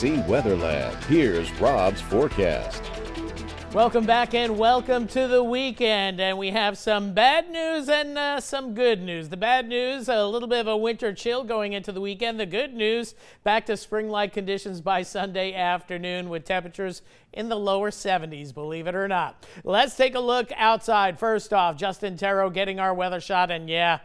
KC Weather Lab. Here's Rob's forecast. Welcome back and welcome to the weekend. And we have some bad news and some good news. The bad news, a little bit of a winter chill going into the weekend. The good news, back to spring-like conditions by Sunday afternoon with temperatures in the lower 70s, believe it or not. Let's take a look outside. First off, Justin Terro getting our weather shot. And yeah,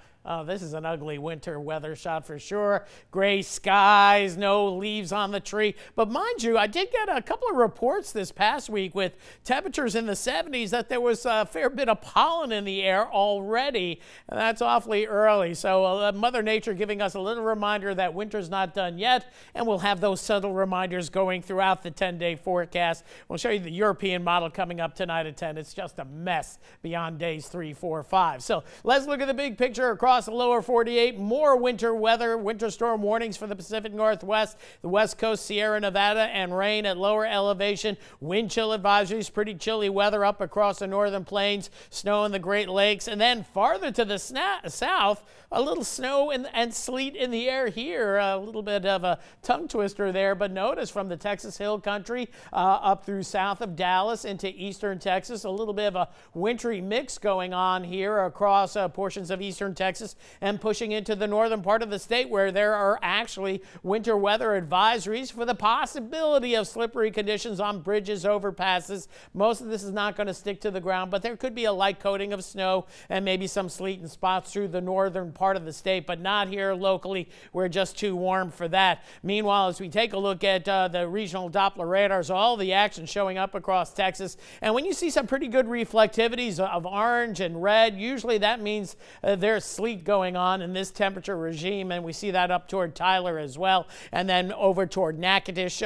this is an ugly winter weather shot for sure. Gray skies, no leaves on the tree. But mind you, I did get a couple of reports this past week with temperatures in the 70s that there was a fair bit of pollen in the air already. And that's awfully early. So Mother Nature giving us a little reminder that winter's not done yet. And we'll have those subtle reminders going throughout the 10-day forecast. We'll show you the European model coming up tonight at 10. It's just a mess beyond days 3, 4, 5. So let's look at the big picture across the lower 48. More winter weather, winter storm warnings for the Pacific Northwest, the West Coast, Sierra Nevada, and rain at lower elevation. Wind chill advisories, pretty chilly weather up across the northern plains, snow in the Great Lakes, and then farther to the south, a little snow and sleet in the air here. A little bit of a tongue twister there, but notice from the Texas Hill Country up through south of Dallas into eastern Texas, a little bit of a wintry mix going on here across portions of eastern Texas and pushing into the northern part of the state where there are actually winter weather advisories for the possibility of slippery conditions on bridges, overpasses. Most of this is not going to stick to the ground, but there could be a light coating of snow and maybe some sleet in spots through the northern part of the state, but not here locally. We're just too warm for that. Meanwhile, as we take a look at the regional Doppler radars, all the action showing up across Texas, and when you see some pretty good reflectivities of orange and red, usually that means there's sleet going on in this temperature regime, and we see that up toward Tyler as well, and then over toward Natchitoches,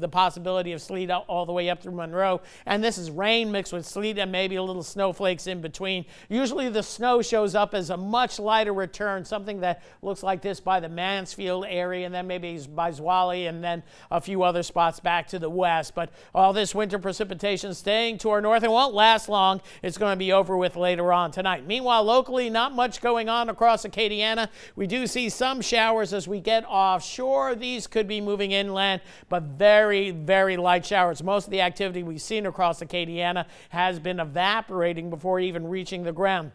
the possibility of sleet all the way up through Monroe, and this is rain mixed with sleet and maybe a little snowflakes in between. Usually the snow shows up as a much lighter return, something that looks like this by the Mansfield area, and then maybe by Zwolle, and then a few other spots back to the west. But all this winter precipitation staying to our north and won't last long. It's going to be over with later on tonight. Meanwhile, locally, not much going on across Acadiana. We do see some showers as we get offshore. These could be moving inland, but very, very light showers. Most of the activity we've seen across Acadiana has been evaporating before even reaching the ground,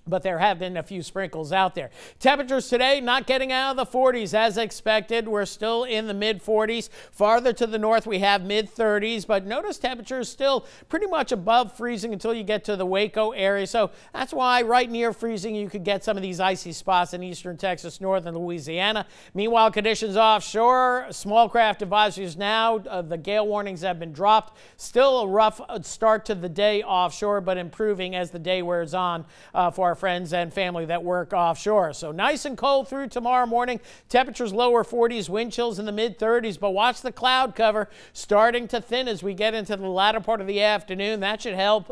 but there have been a few sprinkles out there. Temperatures today not getting out of the 40s as expected. We're still in the mid-40s. Farther to the north, we have mid-30s, but notice temperatures still pretty much above freezing until you get to the Waco area. So that's why right near freezing, you could get some of these icy spots in eastern Texas, northern Louisiana. Meanwhile, conditions offshore, small craft advisories now. The gale warnings have been dropped. Still a rough start to the day offshore, but improving as the day wears on for our friends and family that work offshore. So nice and cold through tomorrow morning. Temperatures lower 40s, wind chills in the mid-30s, but watch the cloud cover starting to thin as we get into the latter part of the afternoon. That should help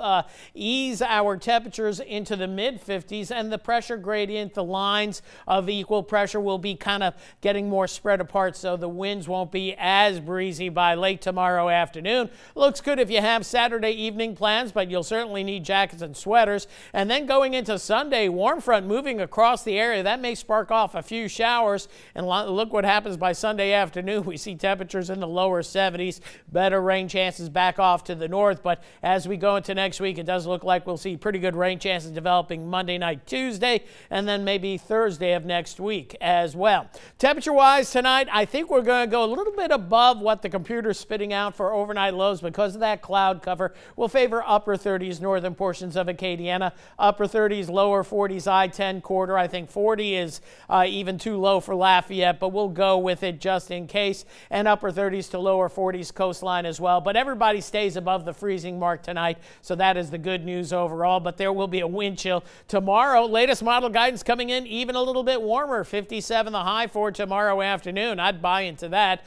ease our temperatures into the mid-50s, and the pressure gradient, the lines of equal pressure will be kind of getting more spread apart, so the winds won't be as breezy by late tomorrow afternoon. Looks good if you have Saturday evening plans, but you'll certainly need jackets and sweaters. And then going into Sunday, warm front moving across the area. That may spark off a few showers, and look what happens by Sunday afternoon. We see temperatures in the lower 70s, better rain chances back off to the north, but as we go into next week, it does look like we'll see pretty good rain chances developing Monday night, Tuesday, and then maybe Thursday of next week as well. Temperature-wise tonight, I think we're going to go a little bit above what the computer's spitting out for overnight lows because of that cloud cover. We'll favor upper 30s, northern portions of Acadiana, upper 30s, lower 40s, I-10 quarter. I think 40 is even too low for Lafayette, but we'll go with it just in case. And upper 30s to lower 40s coastline as well. But everybody stays above the freezing mark tonight, so that is the good news overall. But there will be a wind chill tomorrow. Latest model guidance coming in even a little bit warmer, 57 the high for tomorrow afternoon. I'd buy into that.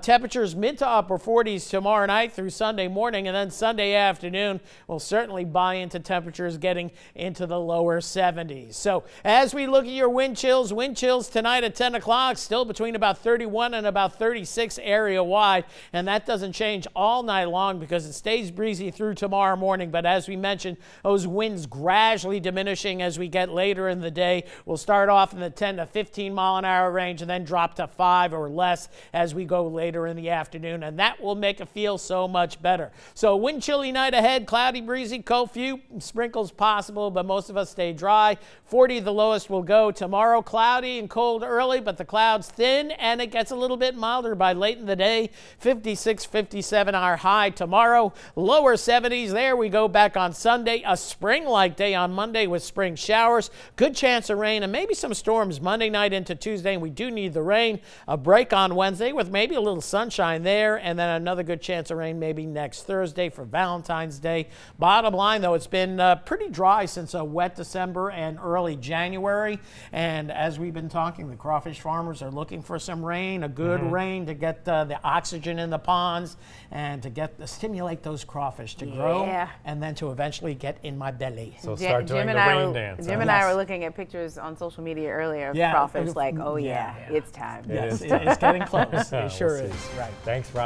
Temperatures mid to upper 40s tomorrow night through Sunday morning, and then Sunday afternoon we'll certainly buy into temperatures getting into the lower lower 70s. So as we look at your wind chills tonight at 10 o'clock, still between about 31 and about 36 area wide. And that doesn't change all night long because it stays breezy through tomorrow morning. But as we mentioned, those winds gradually diminishing as we get later in the day. We'll start off in the 10 to 15 mile an hour range and then drop to 5 or less as we go later in the afternoon. And that will make it feel so much better. So wind chilly night ahead, cloudy, breezy, cold, few sprinkles possible, but most of us stay dry. 40 the lowest will go tomorrow. Cloudy and cold early, but the clouds thin and it gets a little bit milder by late in the day. 56, 57 our high tomorrow. Lower 70s. There we go back on Sunday. A spring-like day on Monday with spring showers. Good chance of rain and maybe some storms Monday night into Tuesday, and we do need the rain. A break on Wednesday with maybe a little sunshine there, and then another good chance of rain maybe next Thursday for Valentine's Day. Bottom line, though, it's been pretty dry since a wet December and early January, and as we've been talking, the crawfish farmers are looking for some rain, a good rain to get the oxygen in the ponds and to stimulate those crawfish to grow and then to eventually get in my belly. So start doing the rain dance. Jim and I were looking at pictures on social media earlier of crawfish, like, oh yeah, it's time. Yes, it's getting close. It sure is. Right. Thanks, Rob.